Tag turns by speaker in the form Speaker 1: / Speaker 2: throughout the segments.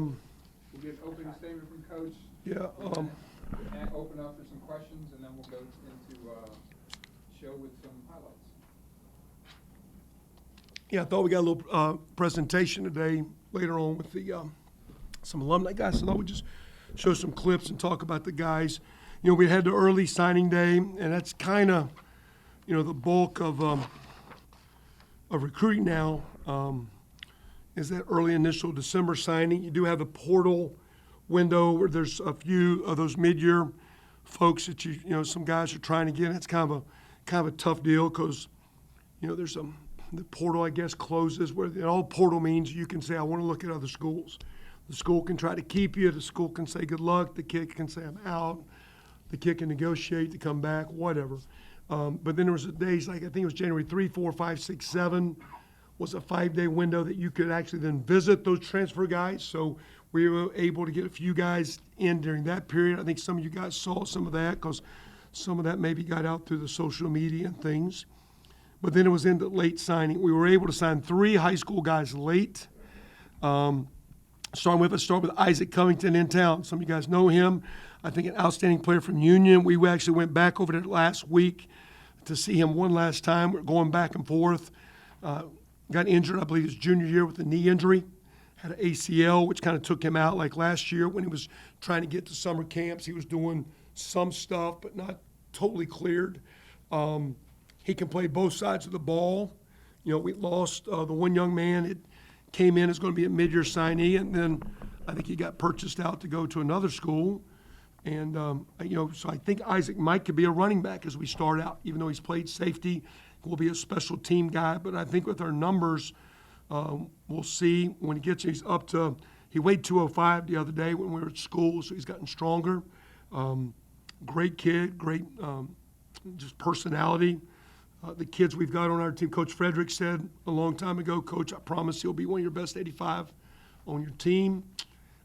Speaker 1: We'll get an opening statement from Coach. And open up for some questions, and then we'll go into show with some highlights.
Speaker 2: Yeah, I thought we got a little presentation today later on with the some alumni guys. So I thought we'd just show some clips and talk about the guys. You know, we had the early signing day, and that's kind of, you know, the bulk of recruiting now is that early initial December signing. You do have the portal window where there's a few of those mid-year folks that you know some guys are trying to get. It's kind of a tough deal because, you know, there's the portal, I guess, closes where all portal means you can say, I want to look at other schools. The school can try to keep you. The school can say good luck. The kid can say I'm out. The kid can negotiate to come back, whatever. But then there was days like I think it was January 3, 4, 5, 6, 7 was a 5-day window that you could actually then visit those transfer guys. So we were able to get a few guys in during that period. I think some of you guys saw some of that because some of that maybe got out through the social media and things. But then it was into late signing. We were able to sign 3 high school guys late. Start with Isaac Covington in town. Some of you guys know him. I think an outstanding player from Union. We actually went back over there last week to see him one last time. We're going back and forth. Got injured, I believe, his junior year with a knee injury. Had an ACL, which kind of took him out like last year when he was trying to get to summer camps. He was doing some stuff, but not totally cleared. He can play both sides of the ball. You know, we lost the one young man. It came in as going to be a mid-year signee, and then I think he got purchased out to go to another school. And, you know, so I think Isaac Mike could be a running back as we start out, even though he's played safety. Will be a special team guy. But I think with our numbers, we'll see when he gets, he's up to, he weighed 205 the other day when we were at school, so he's gotten stronger. Great kid, great just personality. The kids we've got on our team, Coach Frederick said a long time ago, Coach, I promise he'll be one of your best 85 on your team.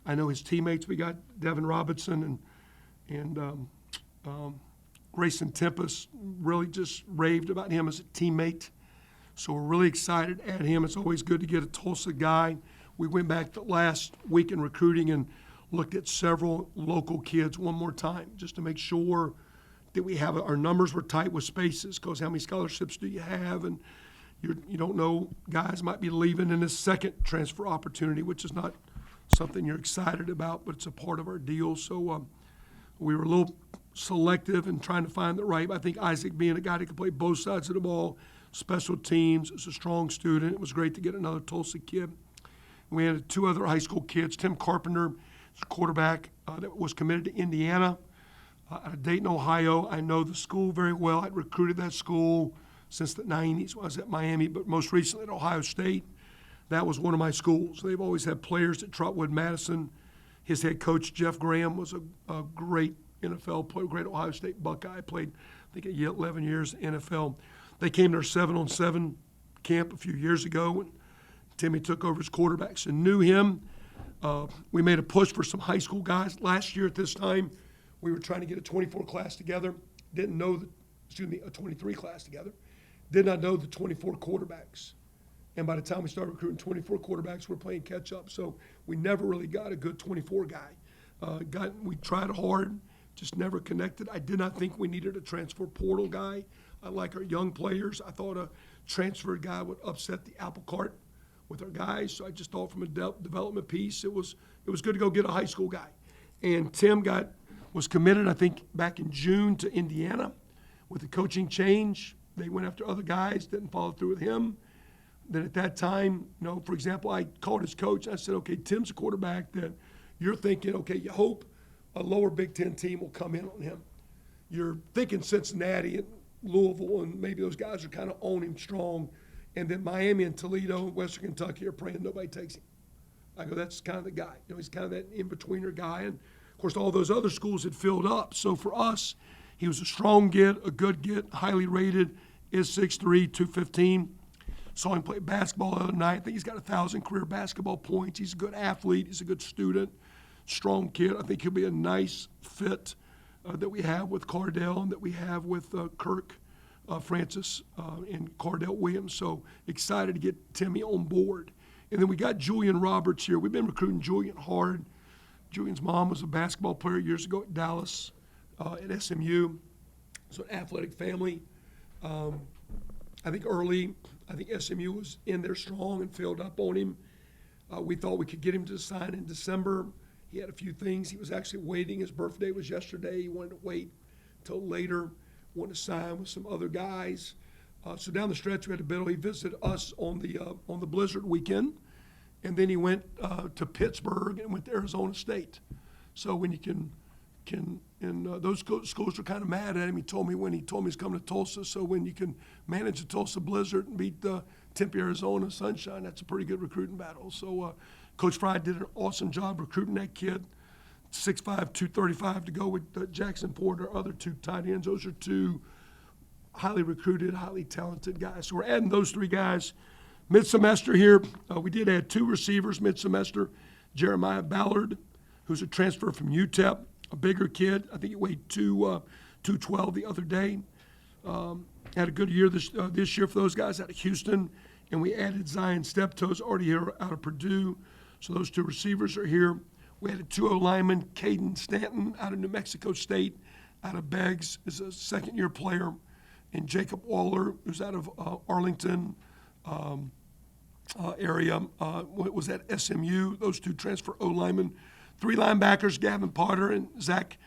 Speaker 2: I know his teammates, we got Devin Robinson and Grayson Tempest really just raved about him as a teammate. So we're really excited at him. It's always good to get a Tulsa guy. We went back the last week in recruiting and looked at several local kids one more time just to make sure that we have our numbers were tight with spaces, because how many scholarships do you have? And you don't know, guys might be leaving in this second transfer opportunity, which is not something you're excited about, but it's a part of our deal. So we were a little selective in trying to find the right. I think Isaac being a guy that can play both sides of the ball, special teams, is a strong student. It was great to get another Tulsa kid. We had 2 other high school kids. Tim Carpenter, a quarterback that was committed to Indiana. Out of Dayton, Ohio. I know the school very well. I'd recruited that school since the 90s when I was at Miami, but most recently at Ohio State. That was one of my schools. They've always had players at Trotwood Madison. His head coach, Jeff Graham, was a great NFL player, great Ohio State Buckeye. Played, I think, 11 years NFL. They came to our 7-on-7 camp a few years ago when Timmy took over as quarterback. So knew him. We made a push for some high school guys. Last year at this time, we were trying to get a 24 class together. Didn't know a 23 class together. Did not know the 24 quarterbacks. And by the time we started recruiting 24 quarterbacks, we're playing catch up. So we never really got a good 24 guy. We tried hard, just never connected. I did not think we needed a transfer portal guy. I like our young players. I thought a transfer guy would upset the apple cart with our guys. So I just thought from a development piece, it was good to go get a high school guy. And Tim was committed, I think, back in June to Indiana. With the coaching change, they went after other guys, didn't follow through with him. Then at that time, you know, for example, I called his coach. I said, okay, Tim's a quarterback that you're thinking, okay, you hope a lower Big Ten team will come in on him. You're thinking Cincinnati and Louisville, and maybe those guys are kind of on him strong. And then Miami and Toledo and Western Kentucky are praying nobody takes him. I go, that's kind of the guy. You know, he's kind of that in-betweener guy. And, of course, all those other schools had filled up. So for us, he was a strong get, a good get, highly rated, is 6'3", 215. Saw him play basketball the other night. I think he's got 1,000 career basketball points. He's a good athlete. He's a good student, strong kid. I think he'll be a nice fit that we have with Cardell and that we have with Kirk Francis and Cardell Williams. So excited to get Timmy on board. And then we got Julian Roberts here. We've been recruiting Julian hard. Julian's mom was a basketball player years ago at Dallas, at SMU. So an athletic family. I think SMU was in there strong and filled up on him. We thought we could get him to sign in December. He had a few things. He was actually waiting. His birthday was yesterday. He wanted to wait till later, wanted to sign with some other guys. So down the stretch, we had a battle. He visited us on the Blizzard weekend, and then he went to Pittsburgh and went to Arizona State. So when you those schools were kind of mad at him. He told me he's coming to Tulsa. So when you can manage the Tulsa Blizzard and beat Tempe, Arizona Sunshine, that's a pretty good recruiting battle. So Coach Fry did an awesome job recruiting that kid. 6'5", 235 to go with Jackson Porter, other two tight ends. Those are two highly recruited, highly talented guys. So we're adding those three guys. Mid-semester here, we did add two receivers mid-semester. Jeremiah Ballard, who's a transfer from UTEP, a bigger kid. I think he weighed 212 the other day. Had a good year this year for those guys out of Houston. And we added Zion Steptoes, already here out of Purdue. So those two receivers are here. We added two O-linemen, Caden Stanton out of New Mexico State, out of Beggs, is a second-year player, and Jacob Waller, who's out of Arlington area, was at SMU. Those two transfer O-linemen. Three linebackers, Gavin Potter and Zach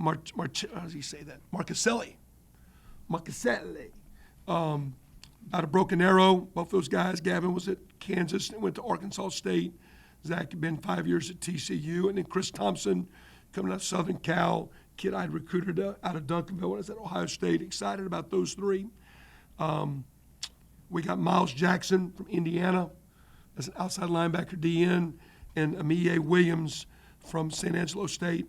Speaker 2: how does he say that? Marcaselli. Out of Broken Arrow, both those guys. Gavin was at Kansas and went to Arkansas State. Zach had been 5 years at TCU. And then Chris Thompson, coming out of Southern Cal, kid I'd recruited out of Duncanville when I was at Ohio State. Excited about those three. We got Miles Jackson from Indiana as an outside linebacker DN, and Amie Williams from Angelo State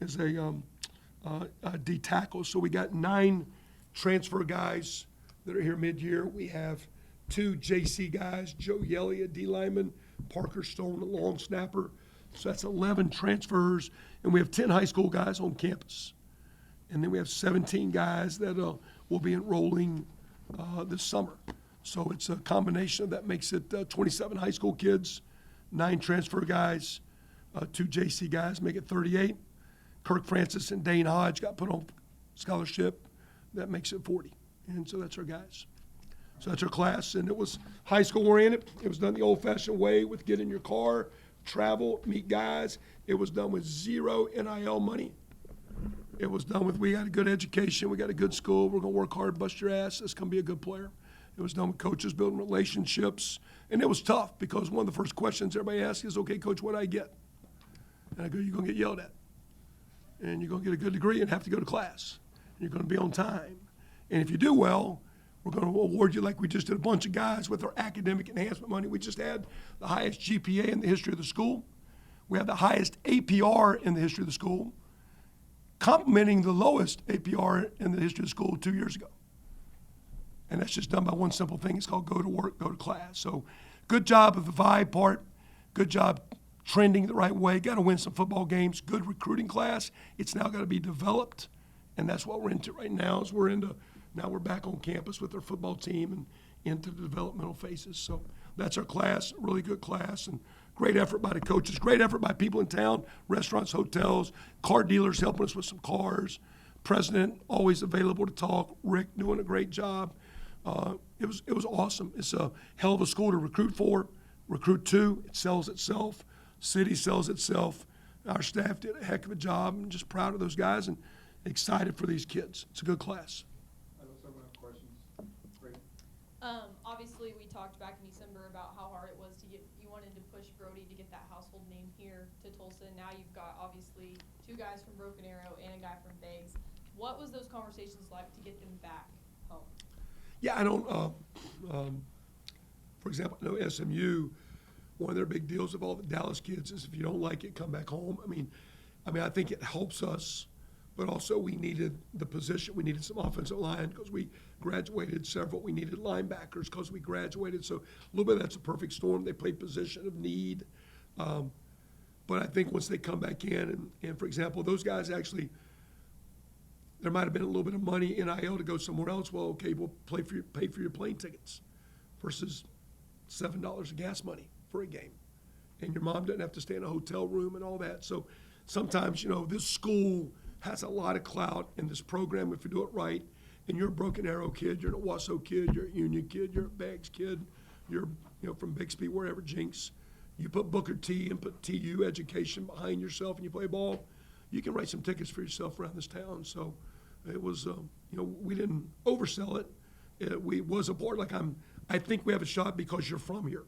Speaker 2: as a D tackle. So we got 9 transfer guys that are here mid-year. We have 2 JC guys, Joe Yelly, a D lineman, Parker Stone, a long snapper. So that's 11 transfers, and we have 10 high school guys on campus. And then we have 17 guys that will be enrolling this summer. So it's a combination of that makes it 27 high school kids, 9 transfer guys, 2 JC guys, make it 38. Kirk Francis and Dane Hodge got put on scholarship. That makes it 40. And so that's our guys. So that's our class. And it was high school oriented. It was done the old-fashioned way with get in your car, travel, meet guys. It was done with 0 NIL money. It was done with, we got a good education, we got a good school, we're going to work hard, bust your ass, this going to be a good player. It was done with coaches building relationships. And it was tough because one of the first questions everybody asks is, okay, coach, what do I get? And I go, you're going to get yelled at. And you're going to get a good degree and have to go to class. And you're going to be on time. And if you do well, we're going to award you like we just did a bunch of guys with our academic enhancement money. We just had the highest GPA in the history of the school. We have the highest APR in the history of the school, complementing the lowest APR in the history of the school 2 years ago. And that's just done by one simple thing. It's called go to work, go to class. So good job of the vibe part. Good job trending the right way. Got to win some football games. Good recruiting class. It's now got to be developed. And that's what we're into right now is now we're back on campus with our football team and into the developmental phases. So that's our class, really good class, and great effort by the coaches, great effort by people in town, restaurants, hotels, car dealers helping us with some cars. President always available to talk. Rick doing a great job. It was awesome. It's a hell of a school to recruit for, recruit to. It sells itself. City sells itself. Our staff did a heck of a job. I'm just proud of those guys and excited for these kids. It's a good class.
Speaker 1: I also have questions. Great.
Speaker 3: Obviously, we talked back in December about how hard it was to you wanted to push Brody to get that household name here to Tulsa. Now you've got, obviously, 2 guys from Broken Arrow and a guy from Beggs. What was those conversations like to get them back home?
Speaker 2: Yeah, I don't, for example, I know SMU, one of their big deals of all the Dallas kids is if you don't like it, come back home. I mean, I think it helps us, but also we needed the position. We needed some offensive line because we graduated several. We needed linebackers because we graduated. So a little bit of that's a perfect storm. They played position of need. But I think once they come back in, and for example, those guys actually, there might have been a little bit of money in NIL to go somewhere else. Well, okay, we'll pay for your plane tickets versus $7 of gas money for a game. And your mom doesn't have to stay in a hotel room and all that. So sometimes, this school has a lot of clout in this program if you do it right. And you're a Broken Arrow kid, you're a Wasso kid, you're a Union kid, you're a Bags kid, you're from Bixby, wherever, Jinx. You put Booker T and put TU education behind yourself and you play ball, you can write some tickets for yourself around this town. So it was, we didn't oversell it. It was a board I think we have a shot because you're from here.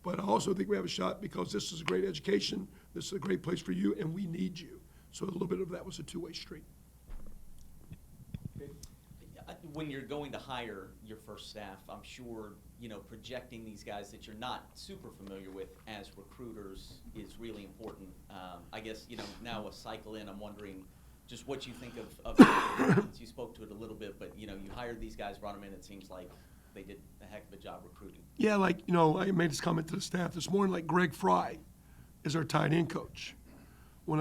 Speaker 2: But I also think we have a shot because this is a great education, this is a great place for you, and we need you. So a little bit of that was a two-way street.
Speaker 4: When you're going to hire your first staff, I'm sure, projecting these guys that you're not super familiar with as recruiters is really important. I guess, now a cycle in, I'm wondering just what you think of you spoke to it a little bit, but, you hired these guys, brought them in, it seems like they did a heck of a job recruiting.
Speaker 2: Yeah, I made this comment to the staff this morning, Greg Fry is our tight end coach.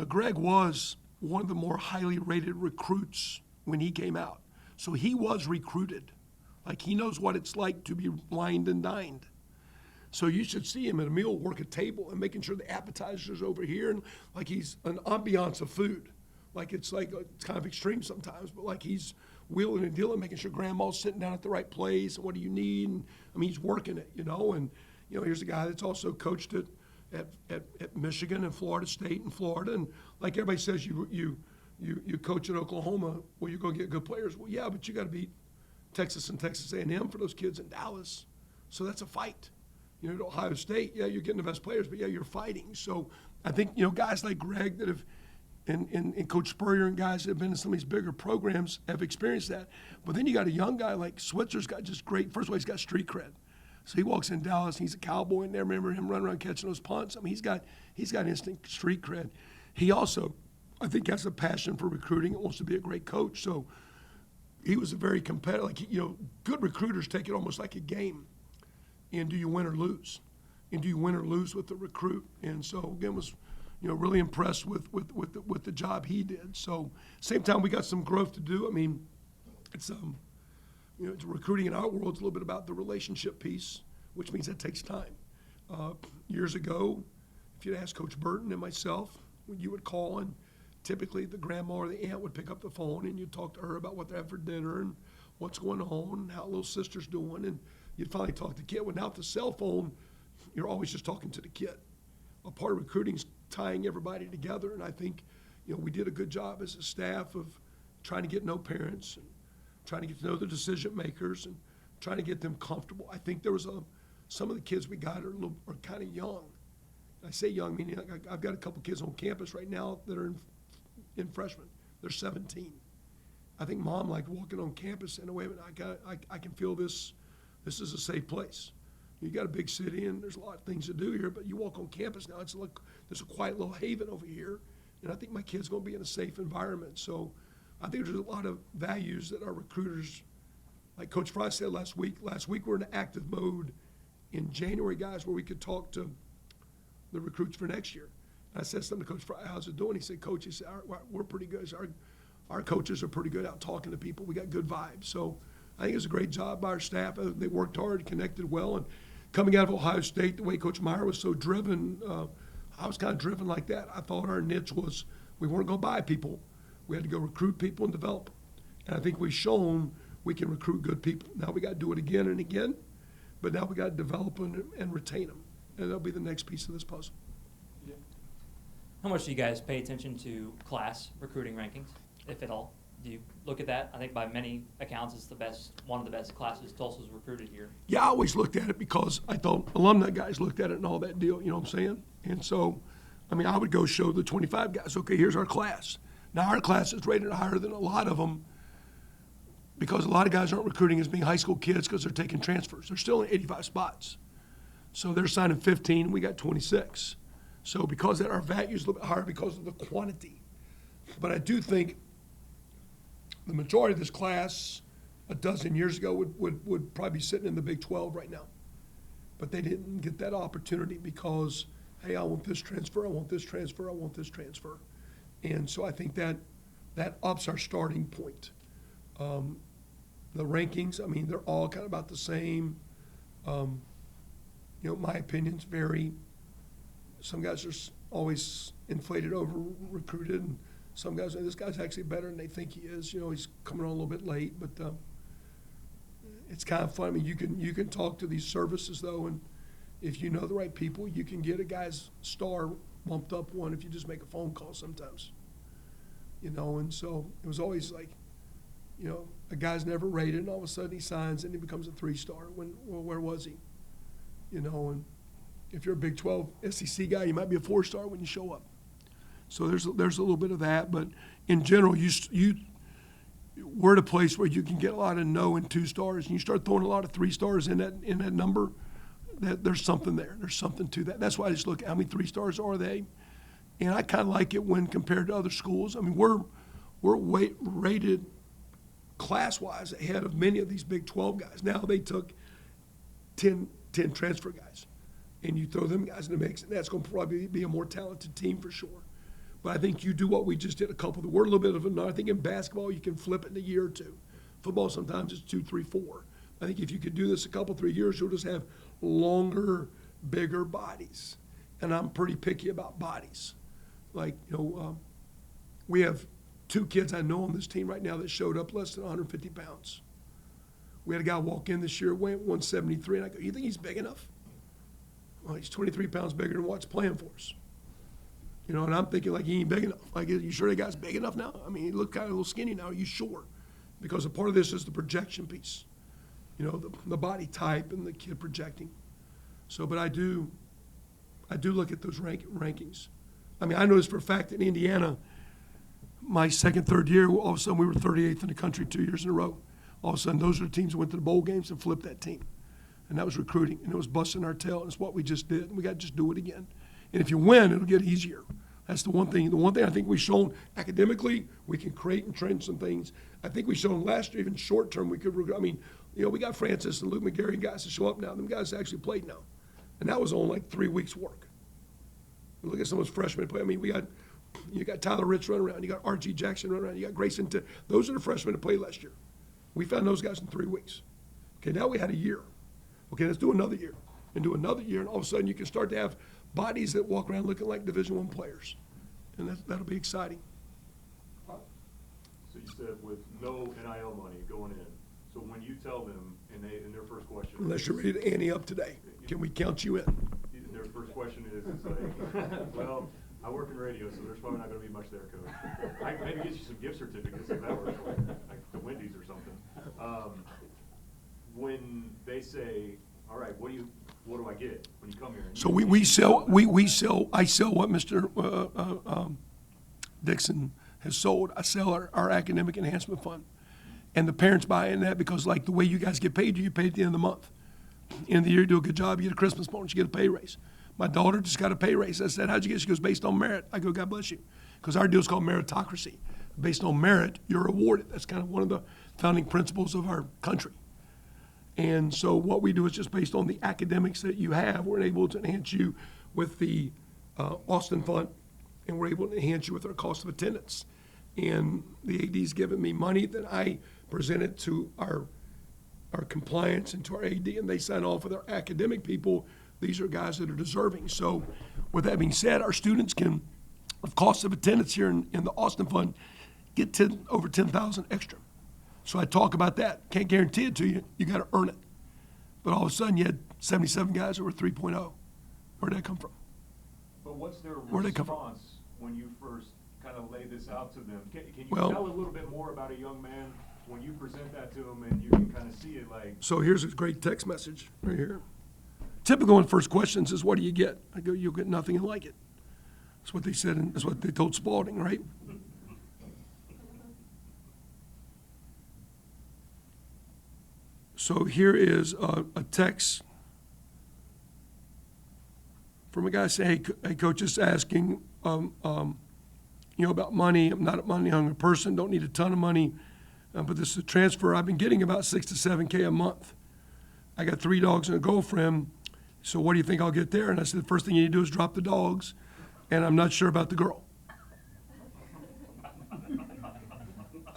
Speaker 2: Greg was one of the more highly rated recruits when he came out. So he was recruited. He knows what it's like to be wined and dined. So you should see him at a meal work a table and making sure the appetizer's over here, and he's an ambiance of food. It's kind of extreme sometimes, but he's wheeling and dealing, making sure grandma's sitting down at the right place, and what do you need? And he's working it, and here's a guy that's also coached at Michigan and Florida State and Florida, and everybody says you coach at Oklahoma, well, you're going to get good players. Well, yeah, but you got to beat Texas and Texas A&M for those kids in Dallas. So that's a fight. At Ohio State, yeah, you're getting the best players, but yeah, you're fighting. So I think, guys like Greg that have, and Coach Spurrier and guys that have been in some of these bigger programs have experienced that. But then you got a young guy like Switzer's got just great, first of all, he's got street cred. So he walks in Dallas, and he's a cowboy in there. Remember him running around catching those punts? He's got instant street cred. He also, I think, has a passion for recruiting and wants to be a great coach. So he was a very competitive, good recruiters take it almost like a game. And do you win or lose? And do you win or lose with the recruit? And so, again, was, really impressed with the job he did. So, same time, we got some growth to do. It's, it's recruiting in our world. It's a little bit about the relationship piece, which means that takes time. Years ago, if you'd ask Coach Burton and myself, when you would call, and typically the grandma or the aunt would pick up the phone and you'd talk to her about what they're having for dinner and what's going on and how little sister's doing, and you'd finally talk to the kid. Well, now with the cell phone, you're always just talking to the kid. A part of recruiting is tying everybody together, and I think, we did a good job as a staff of trying to get to know parents and trying to get to know the decision makers and trying to get them comfortable. I think there was some of the kids we got are kind of young. I say young, meaning I've got a couple kids on campus right now that are in freshmen. They're 17. I think mom liked walking on campus in a way, but I can feel this is a safe place. You got a big city and there's a lot of things to do here, but you walk on campus now, there's a quiet little haven over here, and I think my kid's gonna be in a safe environment. So I think there's a lot of values that our recruiters, like Coach Fry said last week we're in active mode in January, guys, where we could talk to the recruits for next year. And I said something to Coach Fry, how's it doing? He said, Coach, we're pretty good. Our coaches are pretty good out talking to people. We got good vibes. So I think it was a great job by our staff. They worked hard, connected well, and coming out of Ohio State, the way Coach Meyer was so driven, I was kind of driven like that. I thought our niche was we weren't going to buy people. We had to go recruit people and develop them. And I think we've shown we can recruit good people. Now we got to do it again and again, but now we got to develop and retain them. And that'll be the next piece of this puzzle.
Speaker 1: Yeah.
Speaker 5: How much do you guys pay attention to class recruiting rankings, if at all? Do you look at that? I think by many accounts, it's one of the best classes Tulsa's recruited here.
Speaker 2: Yeah, I always looked at it because I thought alumni guys looked at it and all that deal, you know what I'm saying? And so, I would go show the 25 guys, okay, here's our class. Now our class is rated higher than a lot of them because a lot of guys aren't recruiting as being high school kids because they're taking transfers. They're still in 85 spots. So they're signing 15, we got 26. So because that, our value is a little bit higher because of the quantity. But I do think the majority of this class a dozen years ago would probably be sitting in the Big 12 right now. But they didn't get that opportunity because, hey, I want this transfer, I want this transfer, I want this transfer. And so I think that ups our starting point. The rankings, they're all kind of about the same. You know, my opinions vary. Some guys are always inflated, over recruited, and some guys, this guy's actually better than they think he is. You know, he's coming on a little bit late, but it's kind of fun. I mean, you can talk to these services though, and if you know the right people, you can get a guy's star bumped up one if you just make a phone call sometimes. You know, and so it was always like, you know, a guy's never rated, and all of a sudden he signs and he becomes a 3-star. Well, where was he? You know, and if you're a Big 12 SEC guy, you might be a 4-star when you show up. So there's a little bit of that, but in general, we're at a place where you can get a lot of no and 2-stars, and you start throwing a lot of 3-stars in that number. That there's something there. There's something to that. That's why I just look at how many 3-stars are they, and I kind of like it when compared to other schools. I mean, we're rated class-wise ahead of many of these Big 12 guys. Now they took 10 transfer guys, and you throw them guys in the mix, and that's going to probably be a more talented team for sure. But I think you do what we just did a couple of. We're a little bit of I think in basketball you can flip it in a year or two. Football sometimes it's 2, 3, 4. I think if you could do this a couple, 3 years, you'll just have longer, bigger bodies. And I'm pretty picky about bodies. Like, you know, we have 2 kids I know on this team right now that showed up less than 150 pounds. We had a guy walk in this year, weighed 173, and I go, you think he's big enough? Well, he's 23 pounds bigger than what's playing for us. You know, and I'm thinking, like, he ain't big enough. Like, are you sure that guy's big enough now? I mean, he looked kind of a little skinny now. Are you sure? Because a part of this is the projection piece. You know, the body type and the kid projecting. So, but I do look at those rankings. I mean, I noticed for a fact in Indiana, my second, third year, all of a sudden we were 38th in the country 2 years in a row. All of a sudden, those are the teams that went to the bowl games and flipped that team. And that was recruiting, and it was busting our tail, and it's what we just did, and we got to just do it again. And if you win, it'll get easier. That's the one thing. The one thing I think we've shown academically, we can create and train some things. I think we've shown last year, even short term, we could, I mean, you know, we got Francis and Luke McGarry guys to show up now. Them guys actually played now. And that was on like 3 weeks' work. Look at some of those freshmen play. I mean, you got Tyler Ritz running around. You got R.G. Jackson running around. You got Grayson. Those are the freshmen that played last year. We found those guys in 3 weeks. Okay, now we had a year. Okay, let's do another year. And do another year, and all of a sudden you can start to have bodies that walk around looking like Division I players. And that'll be exciting.
Speaker 6: So you said with no NIL money going in, so when you tell them, in their first question.
Speaker 2: Unless you're ready to ante up today, can we count you in?
Speaker 6: Their first question is like, well, I work in radio, so there's probably not going to be much there, Coach. I can maybe get you some gift certificates if that works, like the Wendy's or something. When they say, all right, what do I get when you come here?
Speaker 2: So I sell what Mr. Dixon has sold. I sell our academic enhancement fund. And the parents buy in that because, like, the way you guys get paid, you get paid at the end of the month. End of the year, you do a good job, you get a Christmas bonus, you get a pay raise. My daughter just got a pay raise. I said, how'd you get it? She goes, based on merit. I go, God bless you. Because our deal is called meritocracy. Based on merit, you're awarded. That's kind of one of the founding principles of our country. And so what we do is just based on the academics that you have, we're able to enhance you with the Austin Fund, and we're able to enhance you with our cost of attendance. And the AD's given me money that I presented to our compliance and to our AD, and they sign off with our academic people. These are guys that are deserving. So with that being said, our students can, of cost of attendance here in the Austin Fund, get over 10,000 extra. So I talk about that. Can't guarantee it to you. You got to earn it. But all of a sudden, you had 77 guys that were 3.0. Where'd that come from?
Speaker 6: But what's their
Speaker 2: Where'd they come from?
Speaker 6: response when you first kind of lay this out to them? Can you
Speaker 2: Well,
Speaker 6: tell a little bit more about a young man when you present that to them and you can kind of see it like?
Speaker 2: So here's a great text message right here. Typical in first questions is, what do you get? I go, you'll get nothing and like it. That's what they said, and that's what they told Spalding, right? So here is a text from a guy saying, hey, coach, just asking, about money. I'm not a money-hungry person, don't need a ton of money, but this is a transfer. I've been getting about $6 to $7K a month. I got 3 dogs and a girlfriend, so what do you think I'll get there? And I said, the first thing you need to do is drop the dogs, and I'm not sure about the girl.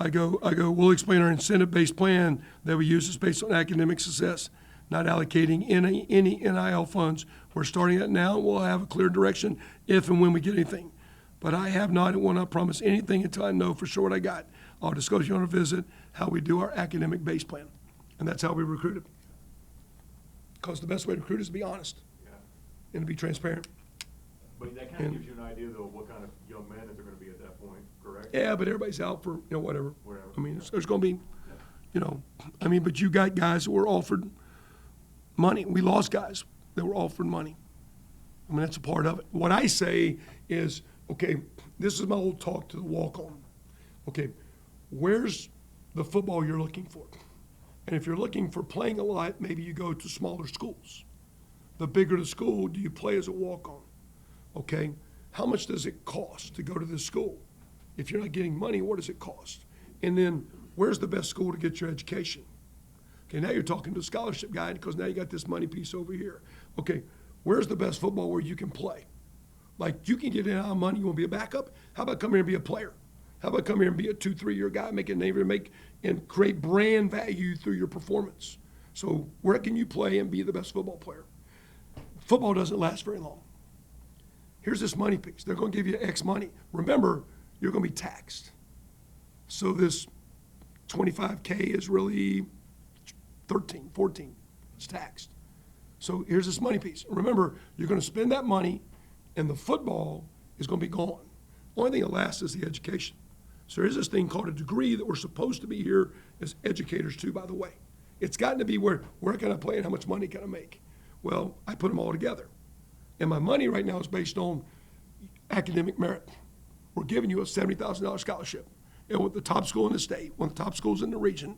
Speaker 2: I go, we'll explain our incentive-based plan that we use is based on academic success. not allocating any NIL funds. We're starting that now. We'll have a clear direction if and when we get anything. But I have not and will not promise anything until I know for sure what I got. I'll discuss you on a visit how we do our academic base plan. And that's how we recruit it. Because the best way to recruit is to be honest
Speaker 6: Yeah.
Speaker 2: and to be transparent.
Speaker 6: But that kind of gives you an idea, though, of what kind of young men that they're gonna be at that point, correct?
Speaker 2: Yeah, but everybody's out for, whatever.
Speaker 6: Whatever,
Speaker 2: I mean,
Speaker 6: yeah.
Speaker 2: there's going to be, but you got guys that were offered money. We lost guys that were offered money. I mean, that's a part of it. What I say is, okay, this is my old talk to the walk-on. Okay, where's the football you're looking for? And if you're looking for playing a lot, maybe you go to smaller schools. The bigger the school, do you play as a walk-on? Okay, how much does it cost to go to this school? If you're not getting money, what does it cost? And then, where's the best school to get your education? Okay, now you're talking to a scholarship guy because now you got this money piece over here. Okay, where's the best football where you can play? Like, you can get in on money, you want to be a backup? How about come here and be a player? How about come here and be a 2-3 year guy, make a name and create brand value through your performance? So where can you play and be the best football player? Football doesn't last very long. Here's this money piece. They're going to give you X money. Remember, you're going to be taxed. So this 25K is really 13, 14. It's taxed. So here's this money piece. Remember, you're going to spend that money, and the football is going to be gone. Only thing that lasts is the education. So there's this thing called a degree that we're supposed to be here as educators too, by the way. It's gotten to be where can I play and how much money can I make? Well, I put them all together. And my money right now is based on academic merit. We're giving you a $70,000 scholarship. And with the top school in the state, one of the top schools in the region,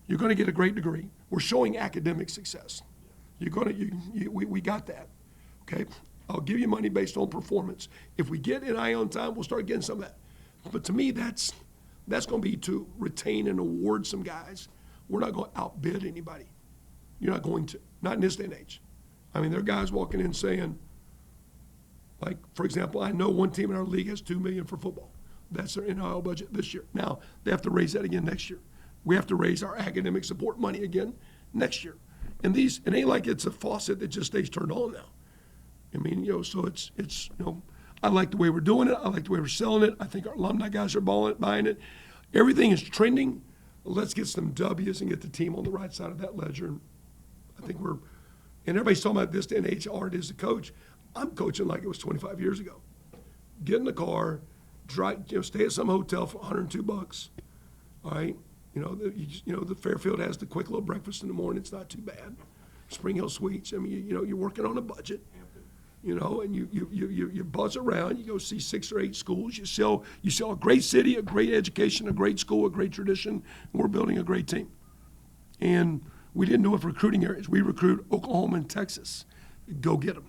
Speaker 2: you're going to get a great degree. We're showing academic success. We got that, okay? I'll give you money based on performance. If we get an eye on time, we'll start getting some of that. But to me, that's going to be to retain and award some guys. We're not going to outbid anybody. You're not going to, not in this day and age. I mean, there are guys walking in saying, like, for example, I know one team in our league has $2 million for football. That's their NIL budget this year. Now, they have to raise that again next year. We have to raise our academic support money again next year. And it ain't like it's a faucet that just stays turned on now. I mean, so it's I like the way we're doing it. I like the way we're selling it. I think our alumni guys are buying it. Everything is trending. Let's get some W's and get the team on the right side of that ledger. And I think and everybody's talking about this day and age, hard as a coach. I'm coaching like it was 25 years ago. Get in the car, drive, stay at some hotel for $102. All right, the Fairfield has the quick little breakfast in the morning. It's not too bad. Spring Hill Suites. I mean, you're working on a budget. And you buzz around. You go see 6 or 8 schools. You sell a great city, a great education, a great school, a great tradition. And we're building a great team. And we didn't know of recruiting areas. We recruit Oklahoma and Texas. Go get them.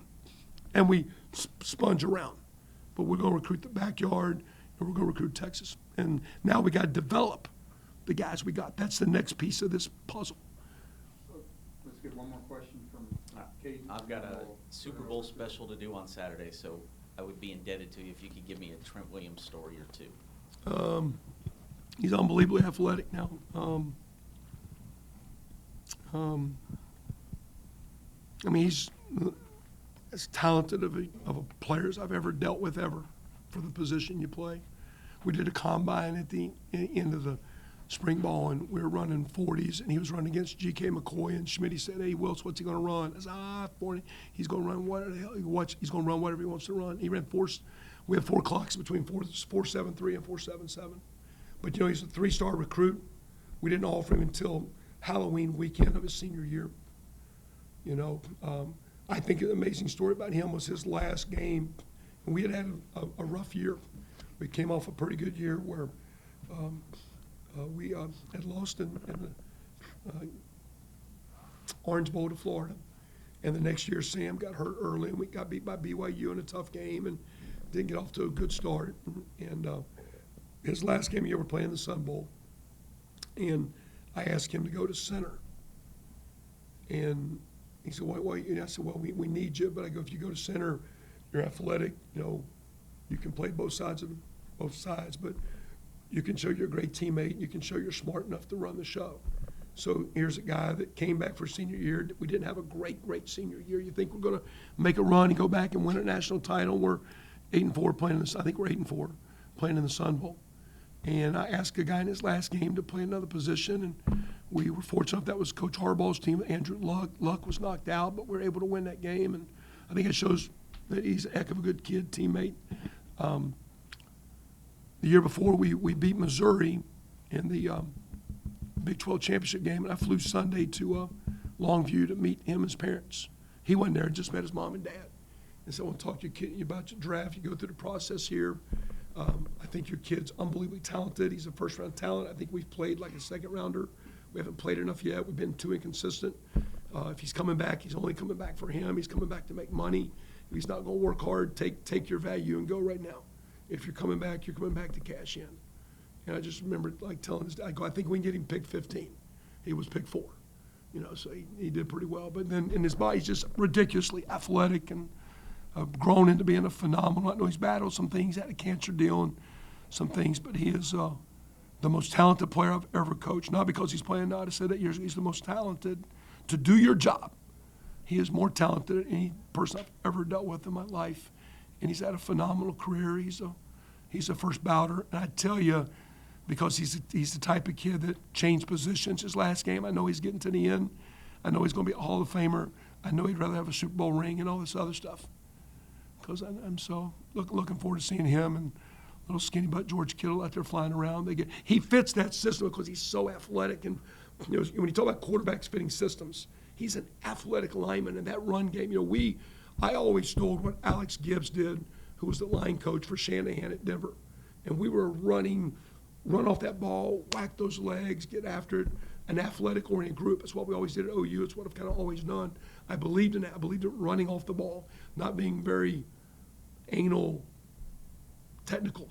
Speaker 2: And we sponge around. But we're going to recruit the backyard, and we're going to recruit Texas. And now we got to develop the guys we got. That's the next piece of this puzzle.
Speaker 1: Let's get one more question from Kate.
Speaker 4: I've got a Super Bowl special to do on Saturday, so I would be indebted to you if you could give me a Trent Williams story or two.
Speaker 2: He's unbelievably athletic now. I mean, he's as talented of a player as I've ever dealt with ever for the position you play. We did a combine at the end of the spring ball, and we were running 40s, and he was running against G.K. McCoy, and Schmitty said, "Hey, Wills, what's he going to run?" I said, 40. He's going to run what the hell? He's going to run whatever he wants to run. He ran 4. We have 4 clocks between 4.73 and 4.77. But, he's a 3-star recruit. We didn't offer him until Halloween weekend of his senior year. I think an amazing story about him was his last game. And we had a rough year. We came off a pretty good year where we had lost in the Orange Bowl to Florida. And the next year, Sam got hurt early, and we got beat by BYU in a tough game and didn't get off to a good start. And his last game he ever played in the Sun Bowl. And I asked him to go to center. And he said, "Why?" And I said, "Well, we need you." But I go, "If you go to center, you're athletic. You can play both sides, but you can show you're a great teammate. You can show you're smart enough to run the show." So here's a guy that came back for senior year. We didn't have a great senior year. You think we're going to make a run and go back and win a national title? We're 8-4 playing this. I think we're 8-4 playing in the Sun Bowl. And I asked a guy in his last game to play another position, and we were fortunate that was Coach Harbaugh's team. Andrew Luck was knocked out, but we were able to win that game. And I think it shows that he's a heck of a good kid, teammate. The year before, we beat Missouri in the Big 12 championship game, and I flew Sunday to Longview to meet him and his parents. He wasn't there, just met his mom and dad. And so I want to talk to your kid about your draft. You go through the process here. I think your kid's unbelievably talented. He's a first-round talent. I think we've played like a second-rounder. We haven't played enough yet. We've been too inconsistent. If he's coming back, he's only coming back for him. He's coming back to make money. If he's not going to work hard, take your value and go right now. If you're coming back to cash in. And I just remember like telling his dad, I think we can get him pick 15. He was pick 4, so he did pretty well. But then in his body, he's just ridiculously athletic and grown into being a phenomenal. I know he's battled some things, had a cancer deal and some things, but he is the most talented player I've ever coached. Not because he's playing now, I said that years ago, he's the most talented to do your job. He is more talented than any person I've ever dealt with in my life. And he's had a phenomenal career. He's a first bouter. And I tell you, because he's the type of kid that changed positions his last game. I know he's getting to the end. I know he's going to be a Hall of Famer. I know he'd rather have a Super Bowl ring and all this other stuff. Because I'm so looking forward to seeing him and little skinny butt George Kittle out there flying around. He fits that system because he's so athletic. And when you talk about quarterbacks fitting systems, he's an athletic lineman in that run game. I always stole what Alex Gibbs did, who was the line coach for Shanahan at Denver. And we were run off that ball, whack those legs, get after it, an athletic-oriented group. That's what we always did at OU. It's what I've kind of always done. I believed in that. I believed in running off the ball, not being very anal technical.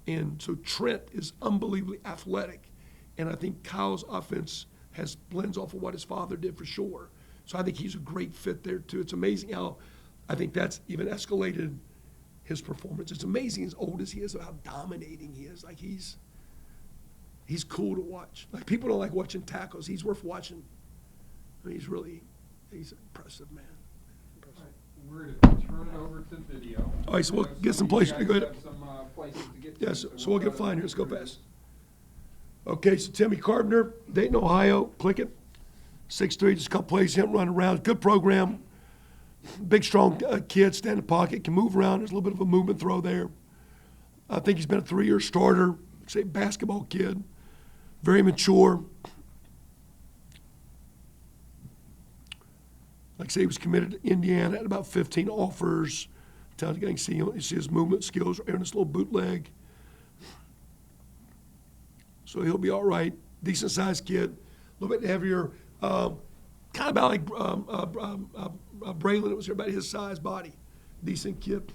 Speaker 2: And so Trent is unbelievably athletic. And I think Kyle's offense blends off of what his father did for sure. So I think he's a great fit there, too. It's amazing how I think that's even escalated his performance. It's amazing as old as he is, how dominating he is. Like he's cool to watch. Like people don't like watching tackles. He's worth watching. I mean, he's an impressive man. Impressive.
Speaker 1: All right, we're going to turn it over to video.
Speaker 2: All right, so we'll get some places to go. Yes, so we'll get flying here. Let's go fast. Okay, so Timmy Carpenter, Dayton, Ohio. Click it. 6'3", just a couple plays, him running around. Good program. Big, strong kid, stand in the pocket, can move around. There's a little bit of a movement throw there. I think he's been a 3-year starter. Say basketball kid. Very mature. Like I say, he was committed to Indiana, had about 15 offers. Talented guy, you see his movement skills right in this little bootleg. So he'll be all right. Decent-sized kid, a little bit heavier. Kind of about like Braylon, it was about his size body. Decent kid,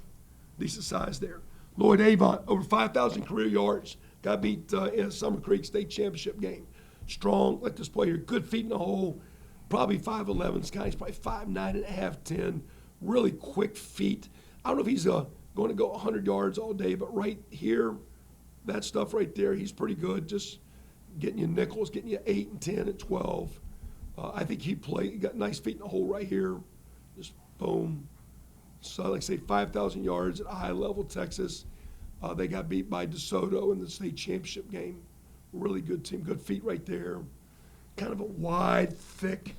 Speaker 2: decent size there. Lloyd Avon, over 5,000 career yards. Got beat in a Summer Creek State Championship game. Strong, like this player, good feet in the hole. Probably 5'11", this guy's probably 5'9.5", 10. Really quick feet. I don't know if he's going to go 100 yards all day, but right here, that stuff right there, he's pretty good. Just getting you nickels, getting you 8 and 10 and 12. I think he got nice feet in the hole right here. Just boom. So like I say, 5,000 yards at a high level, Texas. They got beat by DeSoto in the state championship game. Really good team, good feet right there. Kind of a wide, thick.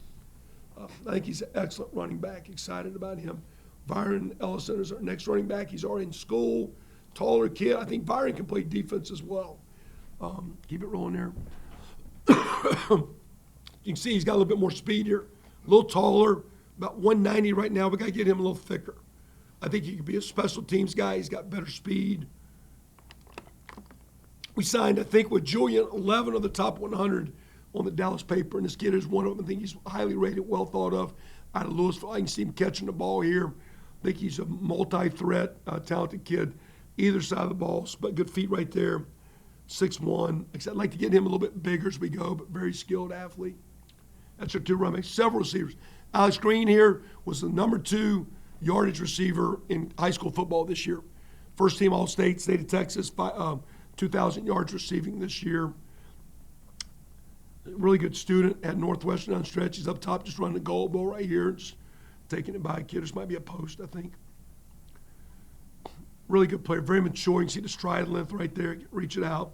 Speaker 2: I think he's an excellent running back. Excited about him. Byron Ellison is our next running back. He's already in school. Taller kid. I think Byron can play defense as well. Keep it rolling there. You can see he's got a little bit more speed here. A little taller, about 190 right now. We got to get him a little thicker. I think he could be a special teams guy. He's got better speed. We signed, I think, with Julian, 11 of the top 100 on the Dallas paper, and this kid is one of them. I think he's highly rated, well thought of out of Louisville. I can see him catching the ball here. I think he's a multi-threat, talented kid, either side of the ball, but good feet right there. 6'1". I'd like to get him a little bit bigger as we go, but very skilled athlete. That's our 2 running backs. Several receivers. Alex Green here was the number 2 yardage receiver in high school football this year. First team All-State, state of Texas, 2,000 yards receiving this year. Really good student at Northwestern on stretch. He's up top, just running the goal ball right here. It's taking it by a kid. This might be a post, I think. Really good player, very mature. You can see the stride length right there. Reach it out.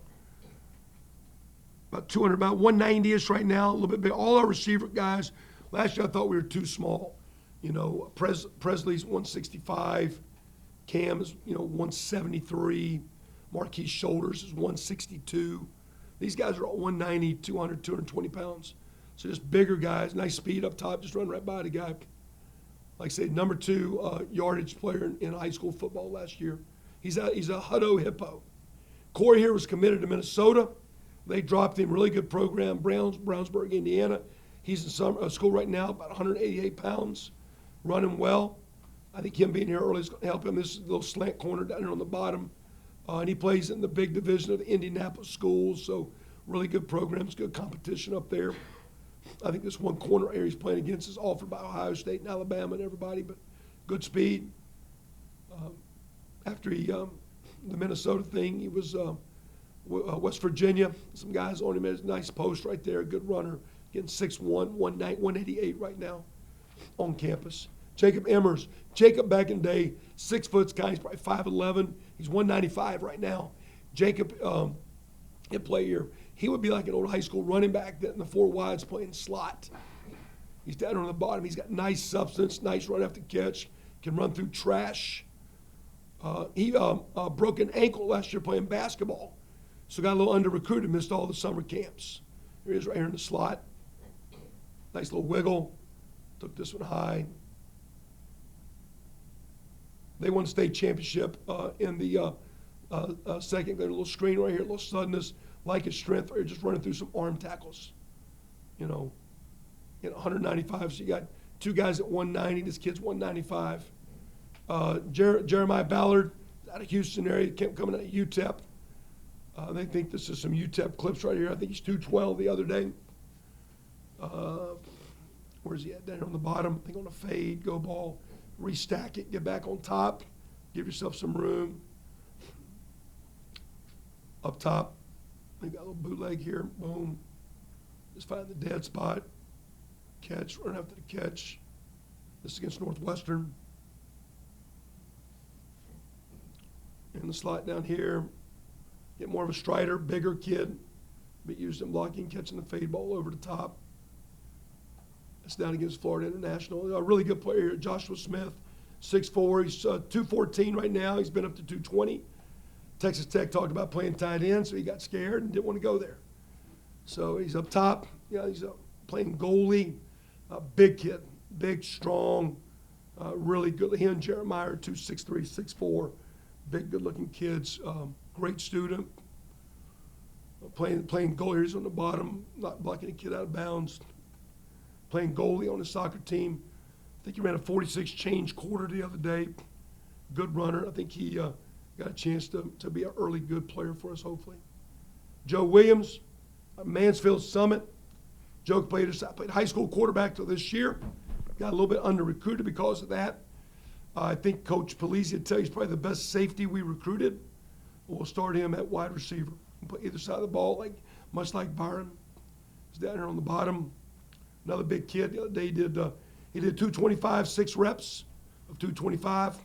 Speaker 2: About 200, about 190-ish right now, a little bit big. All our receiver guys, last year I thought we were too small. You know, Presley's 165. Cam is, 173. Marquise Shoulders is 162. These guys are all 190, 200, 220 pounds. So just bigger guys, nice speed up top, just run right by the guy. Like I said, number 2 yardage player in high school football last year. He's a Hutto Hippo. Corey here was committed to Minnesota. They dropped him, really good program, Brownsburg, Indiana. He's in school right now, about 188 pounds, running well. I think him being here early is going to help him. This is a little slant corner down here on the bottom. And he plays in the big division of the Indianapolis schools, so really good programs, good competition up there. I think this one corner area he's playing against is offered by Ohio State and Alabama and everybody, but good speed. After the Minnesota thing, he was West Virginia. Some guys on him. Has a nice post right there, good runner, getting 6'1", 188 right now on campus. Jacob Emmers. Jacob back in the day, 6 foot guy, he's probably 5'11". He's 195 right now. Jacob, he'll play here. He would be like an old high school running back that in the 4 wides playing slot. He's down on the bottom. He's got nice substance, nice run after catch, can run through trash. He broke an ankle last year playing basketball, so got a little under-recruited, missed all the summer camps. Here he is right here in the slot. Nice little wiggle. Took this one high. They won state championship in the second. Got a little screen right here, a little suddenness, like his strength, or just running through some arm tackles. 195. So you got 2 guys at 190. This kid's 195. Jeremiah Ballard out of Houston area, coming out of UTEP. They think this is some UTEP clips right here. I think he's 212 the other day. Where's he at? Down here on the bottom. I think on a fade, go ball. Restack it, get back on top, give yourself some room. Up top, they got a little bootleg here, boom. Just find the dead spot, catch, run after the catch. This is against Northwestern. And the slot down here, get more of a strider, bigger kid, but used in blocking, catching the fade ball over the top. It's down against Florida International. A really good player here, Joshua Smith, 6'4". He's 214 right now. He's been up to 220. Texas Tech talked about playing tight end, so he got scared and didn't want to go there. So he's up top. He's playing goalie. Big kid, big, strong, really good. He and Jeremiah are 2'6'3", 6'4". Big, good-looking kids. Great student. Playing goalie. He's on the bottom, not blocking a kid out of bounds. Playing goalie on his soccer team. I think he ran a 46 change quarter the other day. Good runner. I think he got a chance to be an early good player for us, hopefully. Joe Williams, Mansfield Summit. Joe played high school quarterback till this year. Got a little bit under-recruited because of that. I think Coach Polizzi would tell you he's probably the best safety we recruited. We'll start him at wide receiver. Play either side of the ball, much like Byron. He's down here on the bottom. Another big kid. The other day he did 225, 6 reps of 225.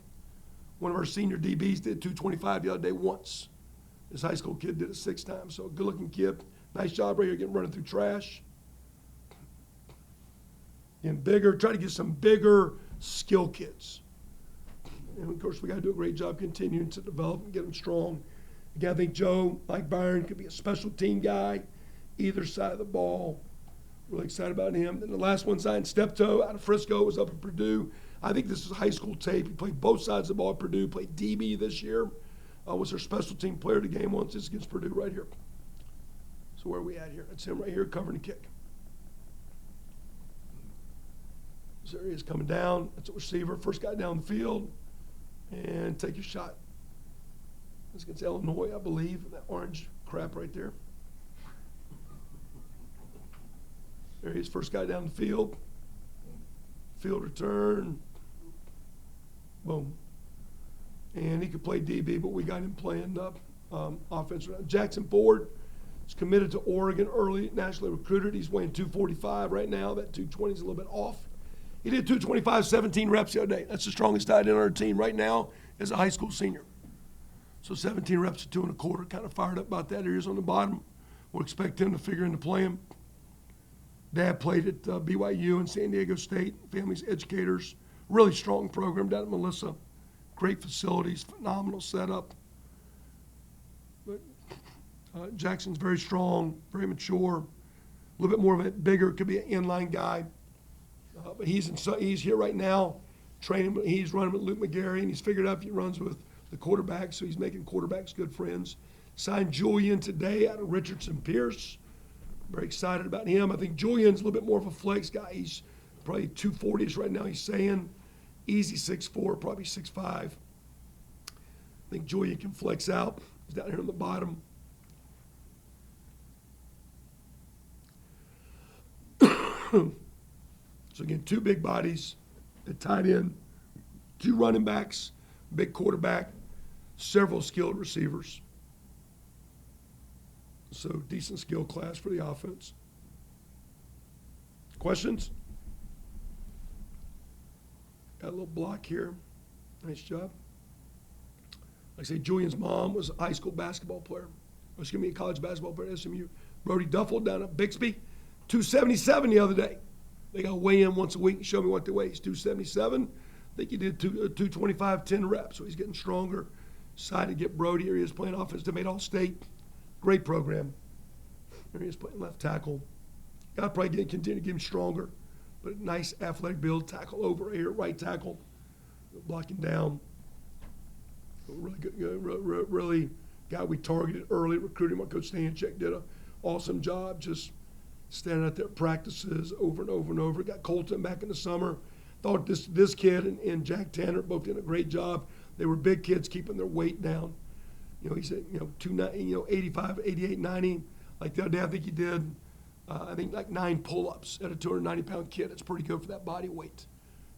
Speaker 2: One of our senior DBs did 225 the other day once. This high school kid did it 6 times. So a good-looking kid. Nice job right here running through trash. And bigger, try to get some bigger skill kids. And of course, we got to do a great job continuing to develop and get them strong. Again, I think Joe, like Byron, could be a special team guy, either side of the ball. Really excited about him. Then the last one signed Steptoe out of Frisco, was up at Purdue. I think this is high school tape. He played both sides of the ball at Purdue, played DB this year. Was their special team player of the game once. This is against Purdue right here. So where are we at here? That's him right here covering the kick. This area is coming down. That's a receiver. First guy down the field. And take your shot. This against Illinois, I believe. That orange crap right there. There he is, first guy down the field. Field return. Boom. And he could play DB, but we got him playing offense. Jackson Ford, He's committed to Oregon early, nationally recruited. He's weighing 245 right now. That 220 is a little bit off. He did 225, 17 reps the other day. That's the strongest tight end on our team right now as a high school senior. So 17 reps at 2 1/4, kind of fired up about that. He is on the bottom. We'll expect him to figure into playing. Dad played at BYU and San Diego State. Family's educators. Really strong program down at Melissa. Great facilities, phenomenal setup. But Jackson's very strong, very mature. A little bit more of a bigger, could be an inline guy. But he's here right now training. He's running with Luke McGarry, and he's figured out if he runs with the quarterback, so he's making quarterbacks good friends. Signed Julian today out of Richardson Pierce. Very excited about him. I think Julian's a little bit more of a flex guy. He's probably 240s right now, he's saying. Easy 6'4", probably 6'5". I think Julian can flex out. He's down here on the bottom. So again, 2 big bodies at tight end, 2 running backs, big quarterback, several skilled receivers. So decent skill class for the offense. Questions? Got a little block here. Nice job. Like I say, Julian's mom was a high school basketball player. A college basketball player at SMU. Brody Duffel down at Bixby, 277 the other day. They got to weigh in once a week and show me what they weigh. He's 277. I think he did 225, 10 reps, so he's getting stronger. Excited to get Brody here. He is playing offense to All-State. Great program. There he is playing left tackle. Got to probably continue to get him stronger, but nice athletic build. Tackle over here, right tackle, blocking down. Really good, really guy we targeted early, recruiting. My coach Stanchek did an awesome job, just standing out there at practices over and over and over. Got Colton back in the summer. Thought this kid and Jack Tanner both did a great job. They were big kids keeping their weight down. He said, 85, 88, 90. Like the other day, I think he did, like 9 pull-ups at a 290-pound kid. It's pretty good for that body weight.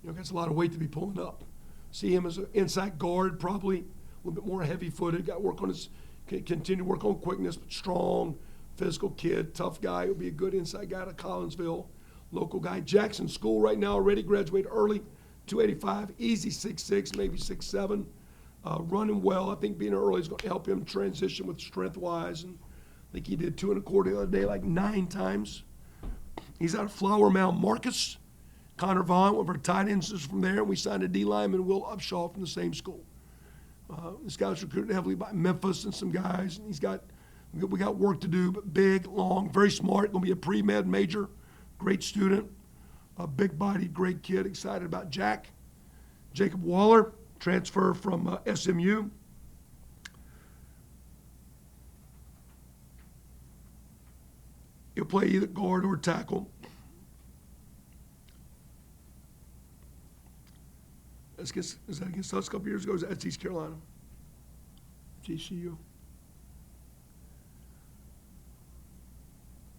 Speaker 2: That's a lot of weight to be pulling up. See him as an inside guard, probably a little bit more heavy-footed. Got to work on continue to work on quickness, but strong, physical kid, tough guy. He'll be a good inside guy to Collinsville, local guy. Jackson School right now already graduated early, 285, easy 6'6", maybe 6'7". Running well. I think being early is going to help him transition with strength-wise. And I think he did 2 1/4 the other day, like 9 times. He's out of Flower Mound. Marcus, Connor Vaughn, one of our tight ends is from there. And we signed a D lineman, Will Upshaw, from the same school. This guy was recruited heavily by Memphis and some guys. And we got work to do, but big, long, very smart. Going to be a pre-med major. Great student. A big-bodied, great kid. Excited about Jack. Jacob Waller, transfer from SMU. He'll play either guard or tackle. Is that against us a couple years ago? That's East Carolina. GCU.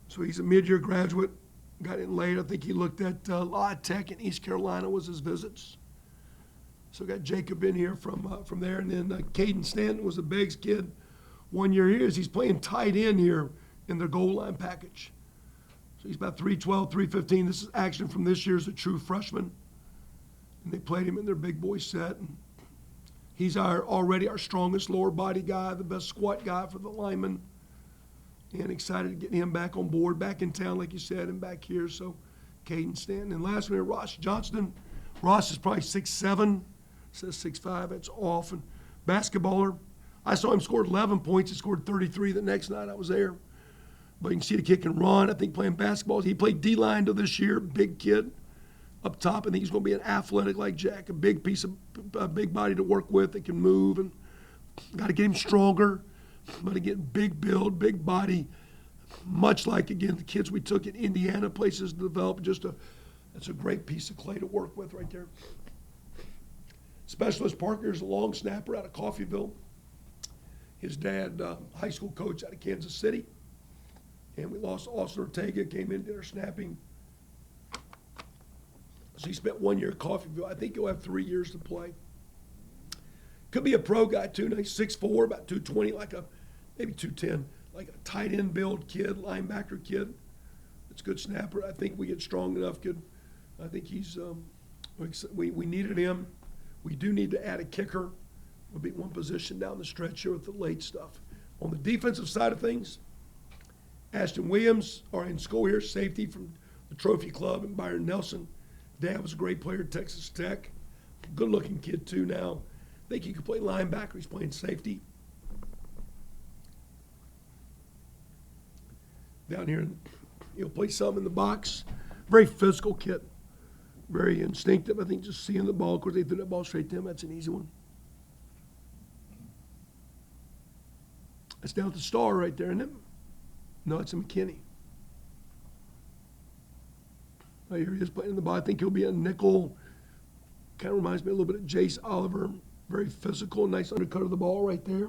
Speaker 2: So he's a mid-year graduate. Got in late. I think he looked at La Tech in East Carolina was his visits. So got Jacob in here from there. And then Caden Stanton was a Beggs kid. 1 year here. He's playing tight end here in their goal line package. So he's about 312, 315. This is action from this year as a true freshman. And they played him in their big boy set. And he's already our strongest lower body guy, the best squat guy for the lineman. And excited to get him back on board, back in town, like you said, and back here. So Caden Stanton. And last one here, Ross Johnston. Ross is probably 6'7", says 6'5". That's off. And basketballer. I saw him scored 11 points. He scored 33 the next night I was there. But you can see the kick and run. I think playing basketball. He played D-line till this year. Big kid up top. I think he's going to be an athletic like Jack. A big piece of a big body to work with that can move. And got to get him stronger. But again, big build, big body. Much like, again, the kids we took in Indiana, places to develop. That's a great piece of clay to work with right there. Specialist Parker is a long snapper out of Coffeyville. His dad, high school coach out of Kansas City. And we lost Austin Ortega, came in, did our snapping. So he spent 1 year at Coffeyville. I think he'll have 3 years to play. Could be a pro guy, too. Now he's 6'4", about 220, maybe 210. like a tight end build kid, linebacker kid. It's a good snapper. I think we get strong enough. Good. I think he's. We needed him. We do need to add a kicker. We'll be one position down the stretch here with the late stuff. On the defensive side of things, Ashton Williams are in school here, safety from the Trophy Club, and Byron Nelson. Dad was a great player at Texas Tech. Good-looking kid, too, now. I think he could play linebacker. He's playing safety. Down here, he'll play some in the box. Very physical kid. Very instinctive. I think just seeing the ball. Of course, they threw that ball straight to him. That's an easy one. That's down at the star right there, isn't it? No, it's a McKinney. Right here he is playing in the ball. I think he'll be a nickel. Kind of reminds me a little bit of Jace Oliver. Very physical, nice undercut of the ball right there.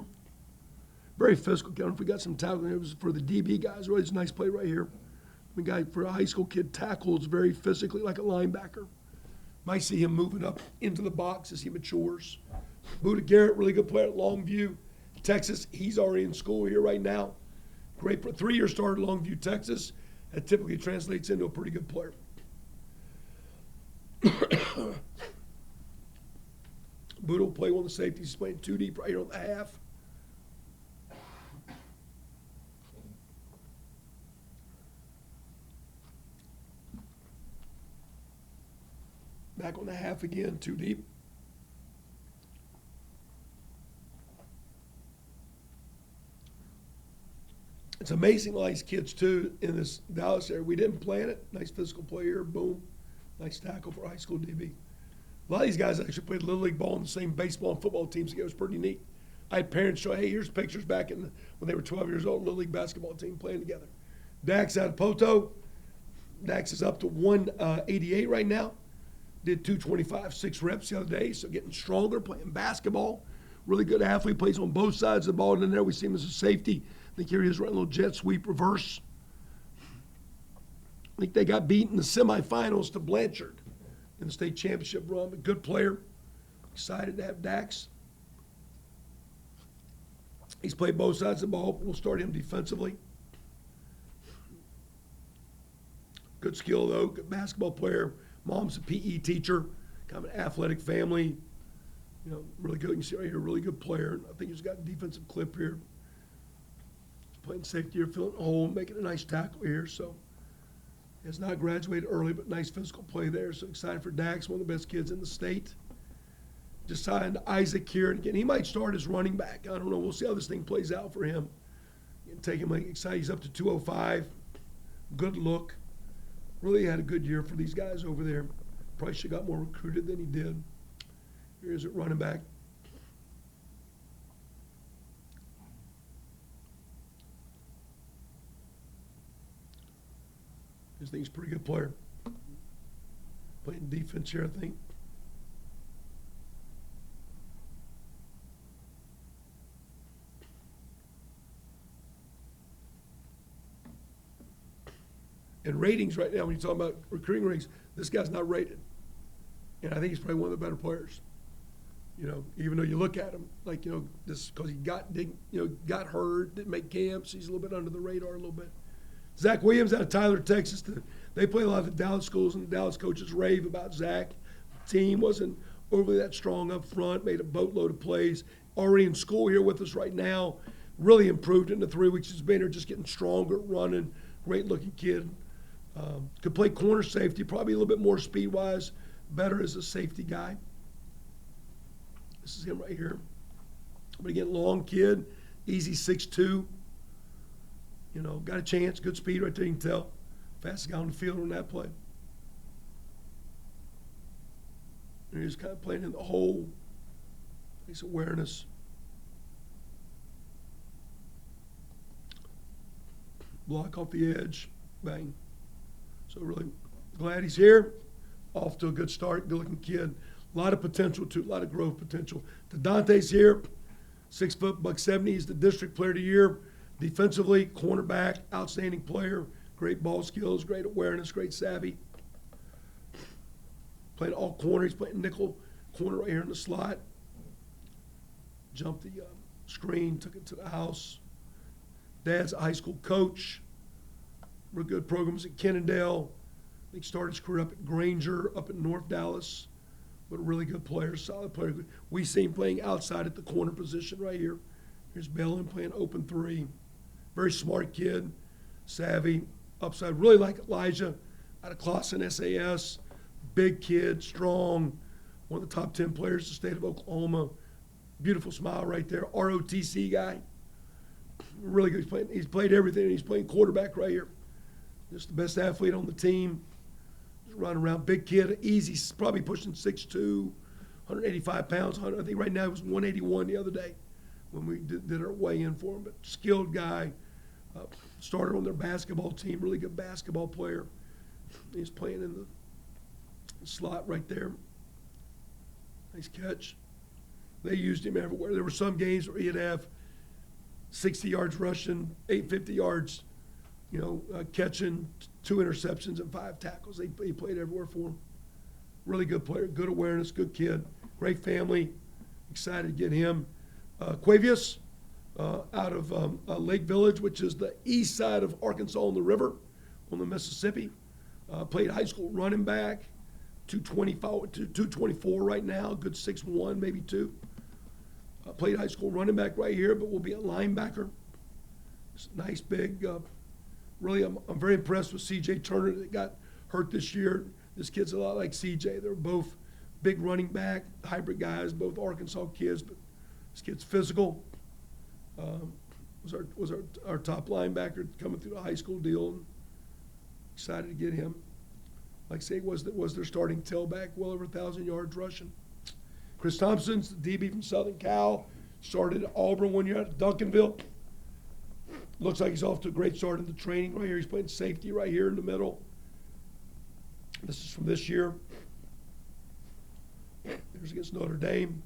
Speaker 2: Very physical. I don't know if we got some tackling. It was for the DB guys. Really, it's a nice play right here. The guy, for a high school kid, tackles very physically like a linebacker. Might see him moving up into the box as he matures. Buda Garrett, really good player at Longview, Texas. He's already in school here right now. Great, 3-year starter at Longview, Texas. That typically translates into a pretty good player. Buda will play one of the safeties. He's playing 2 deep right here on the half. Back on the half again, 2 deep. It's amazing all these kids, too, in this Dallas area. We didn't plan it. Nice physical player, boom. Nice tackle for a high school DB. A lot of these guys actually played Little League ball on the same baseball and football teams together. It was pretty neat. I had parents show, hey, here's pictures back when they were 12 years old, Little League basketball team playing together. Dax out of Poto. Dax is up to 188 right now. Did 225, 6 reps the other day, so getting stronger, playing basketball. Really good athlete, plays on both sides of the ball. And in there we see him as a safety. I think here he is running a little jet sweep reverse. I think they got beat in the semifinals to Blanchard in the state championship run. A good player. Excited to have Dax. He's played both sides of the ball. We'll start him defensively. Good skill, though. Good basketball player. Mom's a PE teacher. Kind of an athletic family. You know, really good. You can see right here, really good player. I think he's got a defensive clip here. He's playing safety here, filling a hole, making a nice tackle here. So he has not graduated early, but nice physical play there. So excited for Dax, one of the best kids in the state. Just signed Isaac here. And again, he might start as running back. I don't know. We'll see how this thing plays out for him. Take him excited. He's up to 205. Good look. Really had a good year for these guys over there. Probably should have got more recruited than he did. Here's at running back. I think he's a pretty good player. Playing defense here, I think. And ratings right now, when you talk about recruiting ratings, this guy's not rated. And I think he's probably one of the better players. You know, even though you look at him, like, you know, just because he got hurt, didn't make camps, he's a little bit under the radar a little bit. Zach Williams out of Tyler, Texas. They play a lot of the Dallas schools, and the Dallas coaches rave about Zach. The team wasn't overly that strong up front, made a boatload of plays. Already in school here with us right now. Really improved in the 3 weeks he's been here, just getting stronger, running. Great-looking kid. Could play corner safety, probably a little bit more speed-wise, better as a safety guy. This is him right here. But again, long kid, easy 6'2". You know, got a chance, good speed right there, you can tell. Fastest guy on the field on that play. And he's kind of playing in the hole. Nice awareness. Block off the edge, bang. So really glad he's here. Off to a good start, good-looking kid. A lot of potential, too, a lot of growth potential. DeDante's here, 6 foot, $170. He's the district player of the year. Defensively, cornerback, outstanding player. Great ball skills, great awareness, great savvy. Played all corner. He's playing nickel corner right here in the slot. Jumped the screen, took it to the house. Dad's a high school coach. Real good programs at Kennedale. He started his career up at Granger, up in North Dallas. But a really good player, solid player. We see him playing outside at the corner position right here. Here's Bellin playing open three. Very smart kid, savvy, upside. Really like Elijah out of Clawson SAS. Big kid, strong. One of the top 10 players in the state of Oklahoma. Beautiful smile right there. ROTC guy. Really good. He's played everything. He's playing quarterback right here. Just the best athlete on the team. Just running around. Big kid. Easy. Probably pushing 6'2", 185 pounds. I think right now it was 181 the other day when we did our weigh-in for him. But skilled guy. Started on their basketball team. Really good basketball player. He's playing in the slot right there. Nice catch. They used him everywhere. There were some games where he'd have 60 yards rushing, 850 yards, catching, 2 interceptions and 5 tackles. He played everywhere for him. Really good player, good awareness, good kid, great family. Excited to get him. Quavius out of Lake Village, which is the east side of Arkansas on the river, on the Mississippi. Played high school running back, 224 right now, good 6'1", maybe 2. Played high school running back right here, but will be a linebacker. It's nice, big. Really, I'm very impressed with C.J. Turner that got hurt this year. This kid's a lot like C.J. They're both big running back, hybrid guys, both Arkansas kids, but this kid's physical. Was our top linebacker coming through the high school deal. And excited to get him. Like I say, was their starting tailback, well over 1,000 yards rushing. Chris Thompson's the DB from Southern Cal. Started at Auburn 1 year at Duncanville. Looks like he's off to a great start in the training right here. He's playing safety right here in the middle. This is from this year. There's against Notre Dame.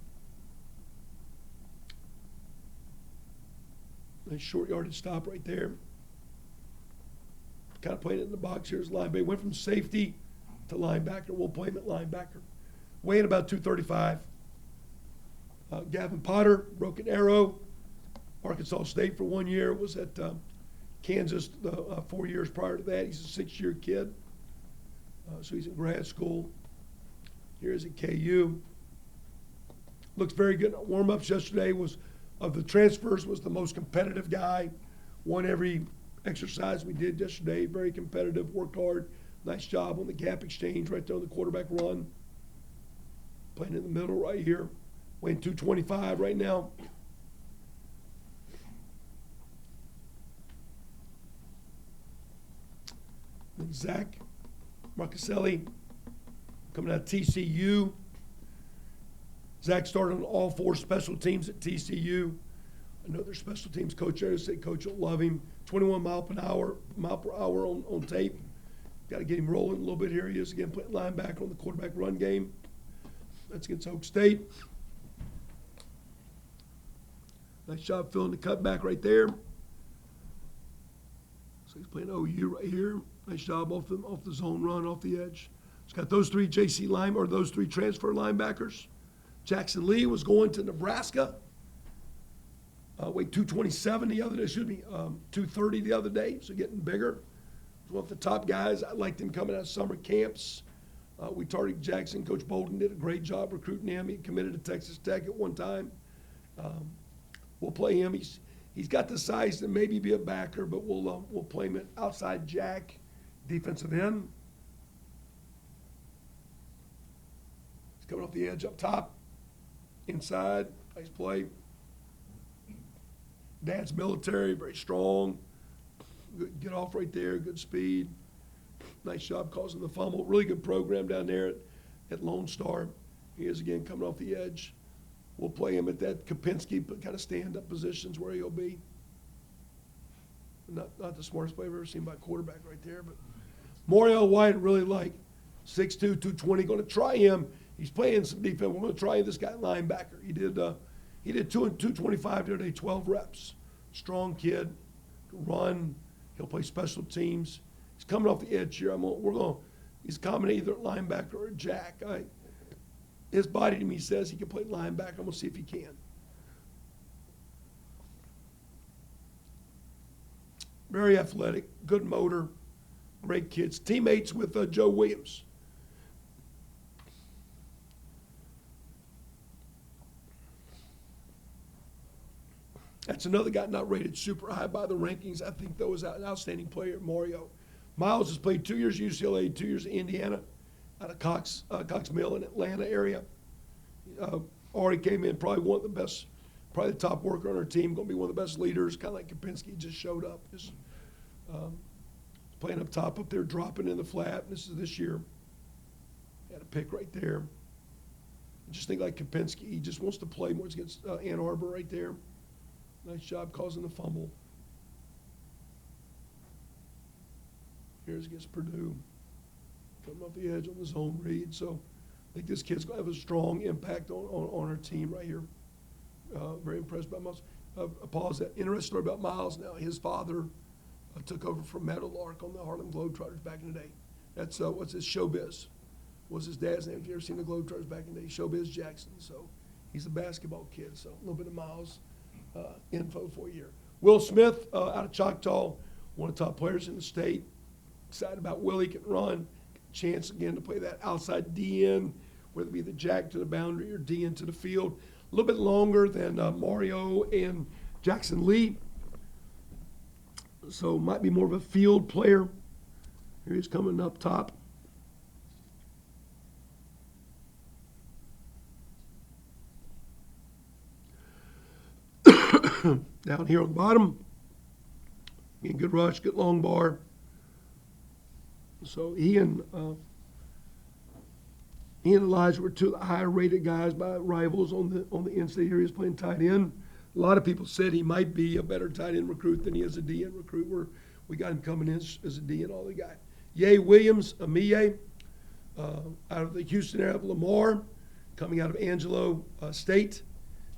Speaker 2: Nice short yardage stop right there. Kind of playing it in the box here as linebacker. Went from safety to linebacker. We'll play him at linebacker. Weighing about 235. Gavin Potter, Broken Arrow, Arkansas State for 1 year, was at Kansas 4 years prior to that. He's a 6-year kid, so he's in grad school. Here's at KU. Looks very good. Warm-ups yesterday was, of the transfers, was the most competitive guy. Won every exercise we did yesterday. Very competitive, worked hard. Nice job on the gap exchange right there on the quarterback run. Playing in the middle right here. Weighing 225 right now. And Zach Marcaselli coming out of TCU. Zach started on all 4 special teams at TCU. I know their special teams coach there. Say coach will love him. 21 mile per hour on tape. Got to get him rolling a little bit here. He is again playing linebacker on the quarterback run game. That's against Oak State. Nice job filling the cutback right there. So he's playing OU right here. Nice job off the zone run, off the edge. He's got those 3 those 3 transfer linebackers. Jackson Lee was going to Nebraska. Weighed 227 the other day, 230 the other day, so getting bigger. He's one of the top guys. I liked him coming out of summer camps. We targeted Jackson. Coach Bolden did a great job recruiting him. He committed to Texas Tech at one time. We'll play him. He's got the size to maybe be a backer, but we'll play him at outside jack, defensive end. He's coming off the edge up top, inside. Nice play. Dad's military, very strong. Good, get off right there, good speed. Nice job causing the fumble. Really good program down there at Lone Star. He is again coming off the edge. We'll play him at that Kopinski kind of stand-up positions where he'll be. Not the smartest play I've ever seen by a quarterback right there, but Moriel White really like 6'2", 220. Going to try him. He's playing some defense. We're going to try this guy linebacker. He did 225 the other day, 12 reps. Strong kid, can run. He'll play special teams. He's coming off the edge here. He's coming either at linebacker or jack. His body to me says he can play linebacker. I'm going to see if he can. very athletic, good motor, great kids. Teammates with Joe Williams. That's another guy not rated super high by the rankings. I think though is an outstanding player, Mario. Miles has played 2 years UCLA, 2 years Indiana, out of Cox Mill in Atlanta area. Already came in probably one of the best, probably the top worker on our team, going to be one of the best leaders, kind of like Kapinski, just showed up. Just playing up top up there, dropping in the flat. This is this year. Had a pick right there. I just think like Kapinski, he just wants to play more against Ann Arbor right there. Nice job causing the fumble. Here's against Purdue. Coming off the edge on the zone read. So I think this kid's going to have a strong impact on our team right here. Very impressed by Miles. Pause that. Interesting story about Miles now. His father took over from Meadowlark on the Harlem Globetrotters back in the day. That's, what's his, Showbiz was his dad's name. If you ever seen the Globetrotters back in the day, Showbiz Jackson. So he's a basketball kid. So a little bit of Miles info for you here. Will Smith out of Choctaw, one of the top players in the state. Excited about Will. He can run. Chance again to play that outside DN, whether it be the jack to the boundary or DN to the field. A little bit longer than Mario and Jackson Lee. So might be more of a field player. Here he's coming up top. Down here on the bottom. Again, good rush, good long bar. So he and Elijah were two of the higher rated guys by rivals on the in-state areas playing tight end. A lot of people said he might be a better tight end recruit than he is a DN recruit. We got him coming in as a DN all the guy. Ye Williams, Amiye, out of the Houston area of Lamar, coming out of Angelo State,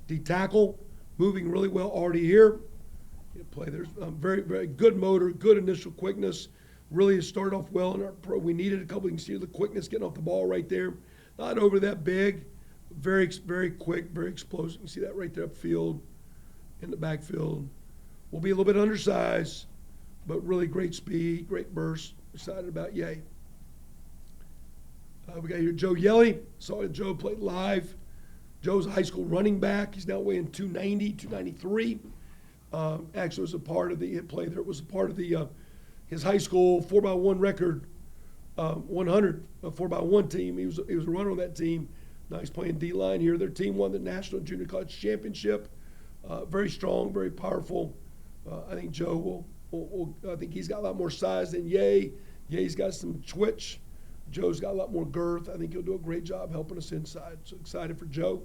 Speaker 2: D-tackle, moving really well already here. Play there's very, very good motor, good initial quickness. Really has started off well in our pro. We needed a couple. You can see the quickness getting off the ball right there. Not over that big, very, very quick, very explosive. You can see that right there upfield, in the backfield. Will be a little bit undersized, but really great speed, great burst. Excited about Ye. We got here Joe Yelly. Saw Joe play live. Joe's a high school running back. He's now weighing 290, 293. Actually was a part of the play there. It was a part of the his high school 4x1 record, 100 4x1 team. He was a runner on that team. Now he's playing D-line here. Their team won the National Junior College Championship. Very strong, very powerful. I think Joe will I think he's got a lot more size than Ye. Ye's got some twitch. Joe's got a lot more girth. I think he'll do a great job helping us inside. So excited for Joe.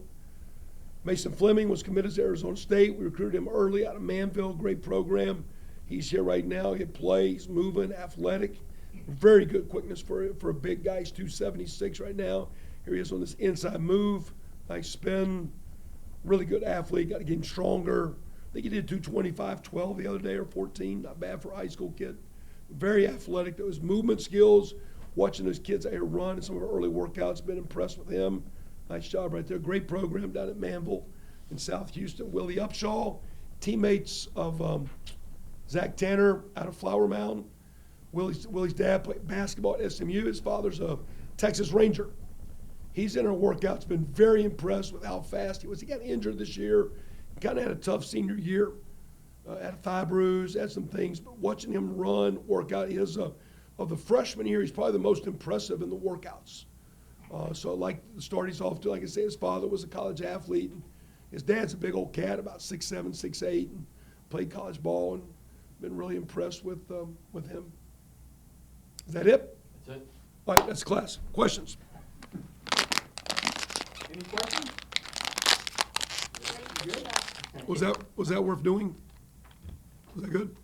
Speaker 2: Mason Fleming was committed to Arizona State. We recruited him early out of Manville. Great program. He's here right now. He plays, moving, athletic. Very good quickness for a big guy. He's 276 right now. Here he is on this inside move. Nice spin. Really good athlete. Got to get him stronger. I think he did 225-12 the other day or 14. Not bad for a high school kid. Very athletic. Those movement skills. Watching those kids out here run and some of our early workouts. Been impressed with him. Nice job right there. Great program down at Manville in South Houston. Willie Upshaw, teammates of Zach Tanner out of Flower Mound. Willie's dad played basketball at SMU. His father's a Texas Ranger. He's in our workouts, been very impressed with how fast he was. He got injured this year. He kind of had a tough senior year. Had a thigh bruise, had some things. But watching him run, work out, he is of the freshmen here, he's probably the most impressive in the workouts. So like the start he's off to, like I say, his father was a college athlete. And his dad's a big old cat, about 6'7", 6'8", and played college ball, and been really impressed with him. Is that it?
Speaker 6: That's it.
Speaker 2: All right, that's class. Questions?
Speaker 1: Any questions? Good?
Speaker 2: Was that worth doing? Was that good?